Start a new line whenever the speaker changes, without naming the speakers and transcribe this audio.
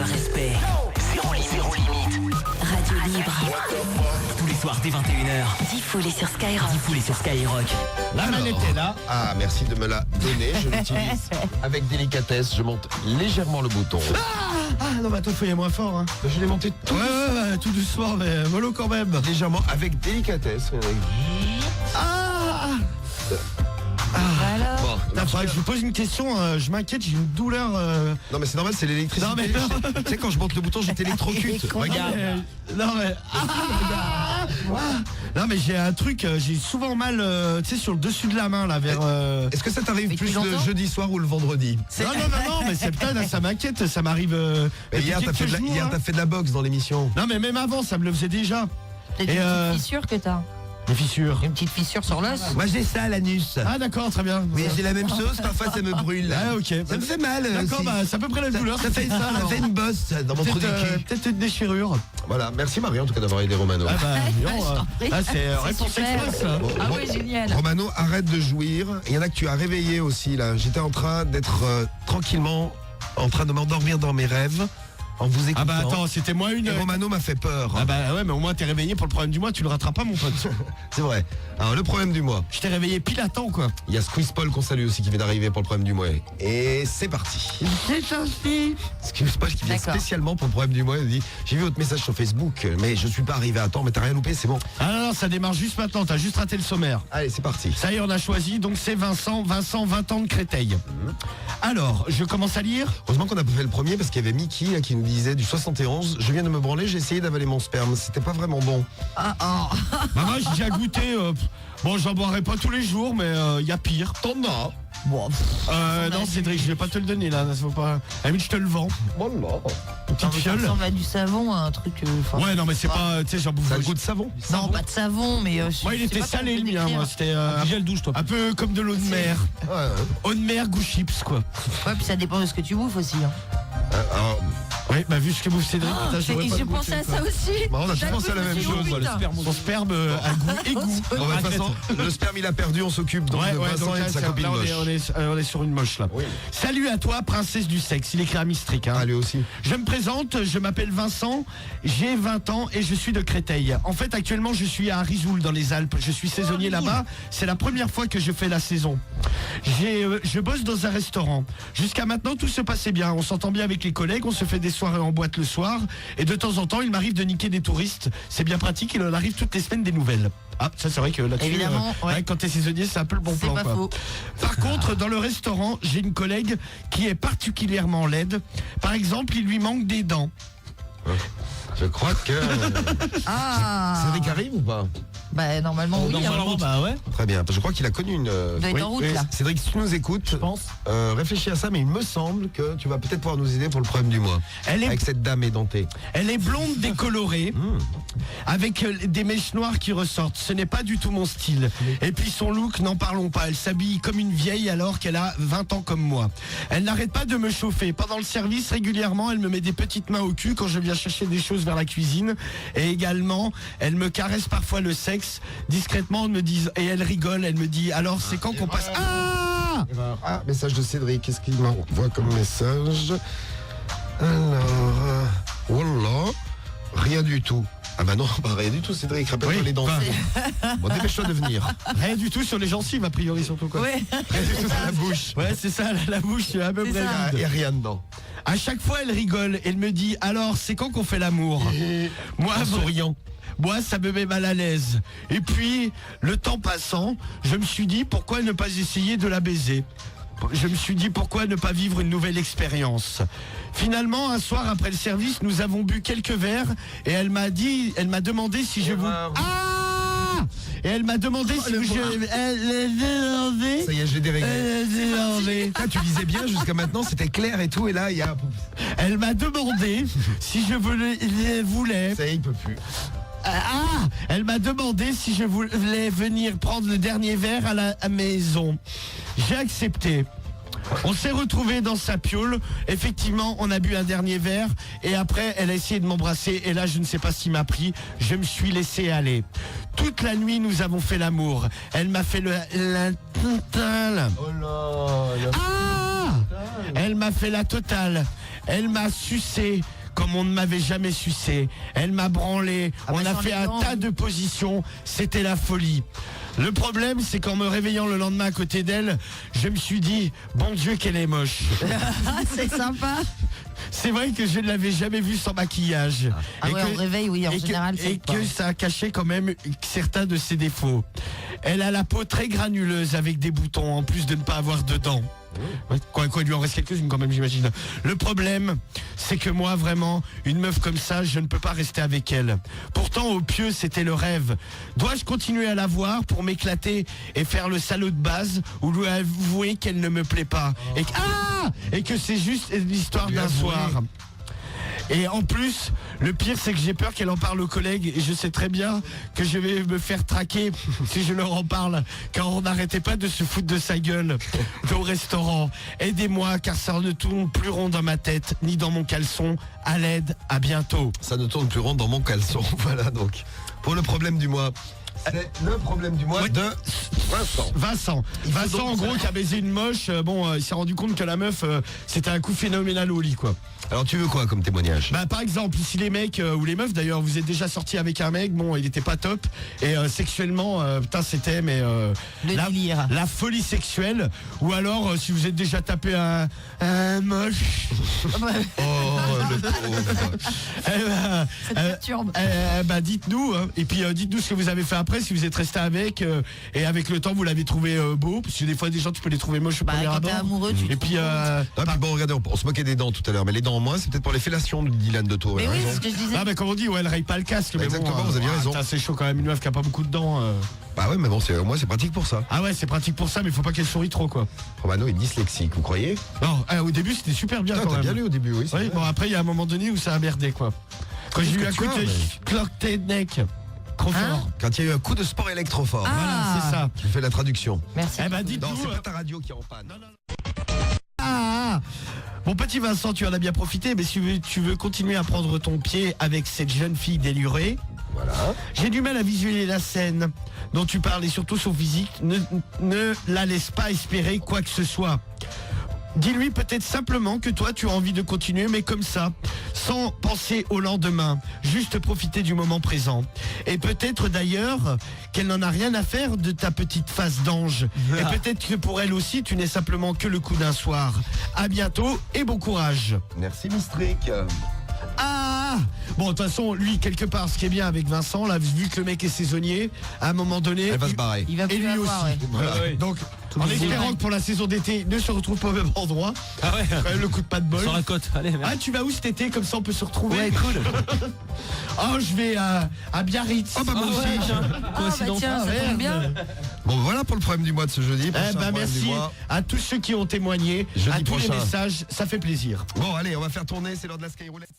le respect. Zéro limite.
Radio libre.
Tous les soirs dès 21h.
Diffoulé sur Skyrock.
Diffoulé sur Skyrock.
La manette est là.
Ah, merci de me la donner. Je l'utilise avec délicatesse. Je monte légèrement le bouton.
Ah non, mais toi, faut y aller moins fort. Hein.
Je l'ai monté tout
Ouais, tout doucement, mais mollo quand même.
légèrement avec délicatesse.
Voilà.
Bon,
Là, faudrait que je vous pose une question. Je m'inquiète, j'ai une douleur.
non mais c'est normal, c'est l'électricité.
Non, mais
Tu sais, quand je monte le bouton, j'étais électrocute. Regarde.
Non mais. Non mais j'ai un truc, j'ai souvent mal, tu sais, sur le dessus de la main là, vers.
Est-ce que ça t'arrive
Mais
plus
tu
le
l'entends
jeudi soir ou le vendredi?
Non, mais c'est putain, là, ça m'inquiète, ça m'arrive.
Mais hier,
depuis quelques jours,
hier,
hein.
t'as fait de la boxe dans l'émission.
Non mais même avant, ça me le faisait déjà.
Peut-être
Et,
une petite fissure que t'as.
Les fissures.
Une petite fissure sur l'os.
Moi, j'ai ça à l'anus.
Ah d'accord, très bien.
Mais j'ai la même chose, parfois ça me brûle.
Ah ok.
Ça me fait mal.
D'accord,
si.
bah c'est à peu près la douleur.
Ça fait ça, ça fait une bosse dans mon trou du cul.
Peut-être une déchirure.
Voilà, merci Marie en tout cas d'avoir aidé Romano.
Ah bah,
prie.
là c'est réponse
super.
express. Là.
Bon,
Ah
Ro-
ouais, génial.
Romano, arrête de jouir. Il y en a que tu as réveillé aussi là. J'étais en train d'être tranquillement en train de m'endormir dans mes rêves en vous écoutant.
Ah bah attends, c'était moi une.
Et Romano m'a fait peur.
Ah bah ouais, mais au moins t'es réveillé pour le problème du mois, tu le rattrapes pas mon pote.
C'est vrai. Alors le problème du mois.
Je t'ai réveillé pile à temps quoi.
Il y a Squeeze Paul qu'on salue aussi qui vient d'arriver pour le problème du mois. Et c'est parti.
C'est gentil.
Squeeze Paul qui vient
D'accord.
spécialement pour le problème du mois. Il dit j'ai vu votre message sur Facebook, mais je suis pas arrivé à temps. Mais t'as rien loupé, c'est bon.
Ah non, ça démarre juste maintenant, t'as juste raté le sommaire.
Allez, c'est parti.
Ça y est, on a choisi, donc c'est Vincent, 20 ans de Créteil. Alors, je commence à lire.
Heureusement qu'on a pas fait le premier parce qu'il y avait Mickey là, qui nous disait du 71. Je viens de me branler, j'ai essayé d'avaler mon sperme. C'était pas vraiment bon.
Ah,
Bah moi j'ai déjà goûté, bon j'en boirai pas tous les jours, mais il y a pire.
T'en as.
Bon, non Cédric, je vais pas te le donner là, ça faut pas. À la limite, je te le vends.
Bon, non.
Une petite
ça
fiole.
ressemble à du savon, un truc.
Ouais, non mais c'est pas, tu sais, j'en bouffe.
Ça a le goût de savon.
Non, pas de savon, mais.
Moi il était salé le mien, moi c'était
Gel douche, toi.
un peu comme de l'eau de mer.
Ouais.
Eau de mer, goût chips quoi.
Ouais, puis ça dépend de ce que tu bouffes aussi. Hein.
Alors,
Ouais, bah vu ce que bouffe Cédric, putain, j'aurais pas
Je
le goût,
pensais à
tu sais,
ça aussi.
Bah, on a tous pensé à la même chose,
quoi. Son sperme a goût égout.
Bon, bah, de toute façon, le sperme il a perdu, on s'occupe donc de Vincent
donc
et
là,
de sa
c'est-
copine
là,
moche.
on est sur une moche là.
Oui.
Salut à toi, princesse du sexe. Il écrit à Mistric. Hein.
Ah, lui aussi.
Je me présente, je m'appelle Vincent, j'ai 20 ans et je suis de Créteil. En fait, actuellement, je suis à Risoul dans les Alpes. Je suis saisonnier là-bas. C'est la première fois que je fais la saison. Je bosse dans un restaurant. Jusqu'à maintenant, tout se passait bien. On s'entend bien avec les collègues, on se fait des soirées en boîte le soir. Et de temps en temps, il m'arrive de niquer des touristes. C'est bien pratique, il en arrive toutes les semaines des nouvelles. Ah, ça c'est vrai que là-dessus,
Évidemment, ouais.
quand t'es saisonnier, c'est un peu le bon
C'est
plan.
pas
Quoi.
faux.
Par contre, dans le restaurant, j'ai une collègue qui est particulièrement laide. Par exemple, il lui manque des dents.
Je crois que.
Ah.
Cédric arrive ou pas?
Bah, normalement, oui. hein.
Normalement, bah ouais.
Très bien, parce que je crois qu'il a connu une.
Doit être en route, là.
Cédric, si tu nous écoutes,
Je pense.
réfléchis à ça, mais il me semble que tu vas peut-être pouvoir nous aider pour le problème du mois.
Elle est,
Avec cette dame édentée.
elle est blonde décolorée, avec des mèches noires qui ressortent. Ce n'est pas du tout mon style. Et puis son look, n'en parlons pas. Elle s'habille comme une vieille alors qu'elle a 20 ans comme moi. Elle n'arrête pas de me chauffer. Pendant le service, régulièrement, elle me met des petites mains au cul quand je viens chercher des choses vers la cuisine. Et également, elle me caresse parfois le sexe. Discrètement, elle me dit, et elle rigole, elle me dit, alors c'est quand qu'on passe... Ah!
Ah, message de Cédric, qu'est-ce qu'il m'envoie comme message? Alors. Voilà. Rien du tout. Ah bah non, bah rien du tout, Cédric, rappelle-toi
Oui,
les dents.
bah,
Bon, dépêche-toi de venir.
rien du tout sur les gencives, a priori, surtout quoi.
Ouais.
Rien du tout dans la bouche.
Ouais, c'est ça, la bouche à peu
C'est
près
ça.
vide.
Et rien dedans.
À chaque fois, elle rigole. Elle me dit, alors, c'est quand qu'on fait l'amour? Moi,
En souriant.
Moi, ça me met mal à l'aise. Et puis, le temps passant, je me suis dit, pourquoi ne pas essayer de la baiser? Je me suis dit, pourquoi ne pas vivre une nouvelle expérience? Finalement, un soir après le service, nous avons bu quelques verres et elle m'a demandé si je vous... Ah! Et elle m'a demandé si je...
Ça y est, je l'ai déréglé. Ah, tu disais bien jusqu'à maintenant, c'était clair et tout, et là, il y a.
Elle m'a demandé si je voulais...
Ça y est, il peut plus.
Ah! Elle m'a demandé si je voulais venir prendre le dernier verre à la maison. J'ai accepté. On s'est retrouvés dans sa piole. Effectivement, on a bu un dernier verre. Et après, elle a essayé de m'embrasser. Et là, je ne sais pas ce qui m'a pris. Je me suis laissé aller. Toute la nuit, nous avons fait l'amour. Elle m'a fait la totale.
Oh là,
Ah! Elle m'a fait la totale. Elle m'a sucé comme on ne m'avait jamais sucé. Elle m'a branlé.
Ah bah,
On a
sans
fait
les
un
dents,
tas
oui.
de positions. C'était la folie. Le problème, c'est qu'en me réveillant le lendemain à côté d'elle, je me suis dit, bon Dieu, qu'elle est moche.
Ah, c'est sympa.
C'est vrai que je ne l'avais jamais vue sans maquillage.
Ah ouais,
que-
on réveille, oui, en
et
général,
que,
c'est
et
pas.
que ça cachait quand même certains de ses défauts. Elle a la peau très granuleuse avec des boutons, en plus de ne pas avoir de dents. Ouais, quoi, il lui en reste quelques-unes quand même, j'imagine. Le problème, c'est que moi, vraiment, une meuf comme ça, je ne peux pas rester avec elle. Pourtant, au pieu, c'était le rêve. Dois-je continuer à la voir pour m'éclater et faire le salaud de base ou lui avouer qu'elle ne me plaît pas et que c'est juste l'histoire
Lui
d'un
avouer.
soir. Et en plus, le pire, c'est que j'ai peur qu'elle en parle aux collègues et je sais très bien que je vais me faire traquer si je leur en parle, car on n'arrêtait pas de se foutre de sa gueule au restaurant. Aidez-moi, car ça ne tourne plus rond dans ma tête, ni dans mon caleçon. À l'aide, à bientôt.
Ça ne tourne plus rond dans mon caleçon. Voilà donc. Pour le problème du mois. C'est le problème du mois
Ouais.
de Vincent.
Vincent,
donc
en gros, qui a baisé une moche, il s'est rendu compte que la meuf, c'était un coup phénoménal au lit, quoi.
Alors tu veux quoi comme témoignage?
Bah par exemple, si les mecs ou les meufs d'ailleurs, vous êtes déjà sortis avec un mec, bon, il était pas top et sexuellement, putain, c'était
Le délire.
la folie sexuelle. Ou alors si vous êtes déjà tapé un moche,
Oh le pauvre.
eh ben,
Perturbe.
bah dites-nous hein. Et puis dites-nous ce que vous avez fait après, si vous êtes resté avec et avec le temps vous l'avez trouvé beau, parce que des fois des gens tu peux les trouver moches au
Bah,
premier
quand t'es
abord.
amoureux, tu
Et puis
Ah, puis bon, regardez, on se moquait des dents tout à l'heure, mais les dents en moins, c'est peut-être pour les fellations de Dylan de Tours.
Mais
elle a
oui,
raison.
c'est ce que je disais.
ah bah comme on dit, ouais, elle raye pas le casque. Mais
Exactement,
bon,
vous aviez raison.
putain, c'est chaud quand même, une meuf qui a pas beaucoup de dents.
Bah ouais, mais bon, au moins c'est pratique pour ça.
Ah ouais, c'est pratique pour ça, mais faut pas qu'elle sourie trop, quoi.
Romano est dyslexique, vous croyez?
Non, au début c'était super bien
Putain,
quand
t'as
même.
bien lu au début, oui. c'est
Oui,
vrai.
bon après il y a un moment donné où ça a merdé, quoi. Quand j'ai eu un coup de clock neck, trop fort.
Quand il y a eu un coup de sport électrofort.
Ah.
Voilà, c'est ça.
Tu fais la traduction.
Merci.
Eh ben
Non,
dites-nous.
c'est pas ta radio qui est en panne.
Ah, mon petit Vincent, tu en as bien profité, mais si tu veux continuer à prendre ton pied avec cette jeune fille délurée,
Voilà.
j'ai du mal à visualiser la scène dont tu parles et surtout son physique. Ne la laisse pas espérer quoi que ce soit. Dis-lui peut-être simplement que toi tu as envie de continuer, mais comme ça, sans penser au lendemain, juste profiter du moment présent. Et peut-être d'ailleurs qu'elle n'en a rien à faire de ta petite face d'ange. Et peut-être que pour elle aussi tu n'es simplement que le coup d'un soir. À bientôt et bon courage.
Merci Mistrick.
Ah, bon, de toute façon, lui, quelque part, ce qui est bien avec Vincent, là, vu que le mec est saisonnier, à un moment donné,
Elle va se barrer.
Il va
et
plus
lui
avoir,
aussi.
ouais.
Voilà.
Ouais.
Donc, en
les
espérant
jours.
que pour la saison d'été, ne se retrouve pas au même endroit.
Ah ouais.
Quand même le coup de pas de bol.
Sur la côte, allez,
Ah,
merci.
tu vas où cet été? Comme ça, on peut se retrouver.
Ouais, cool.
Oh, je vais à Biarritz.
Oh, bah, moi
Ah
aussi.
ouais, tiens,
Ah bah
coïncidence.
tiens, ça
merde.
tombe bien.
Bon, voilà pour le problème du mois de ce jeudi.
Eh
Prochain
ben,
problème du
merci
mois.
à tous ceux qui ont témoigné,
Jeudi
à tous les
prochain.
messages, ça fait plaisir.
Bon, allez, on va faire tourner, c'est l'heure de la Skyroulette.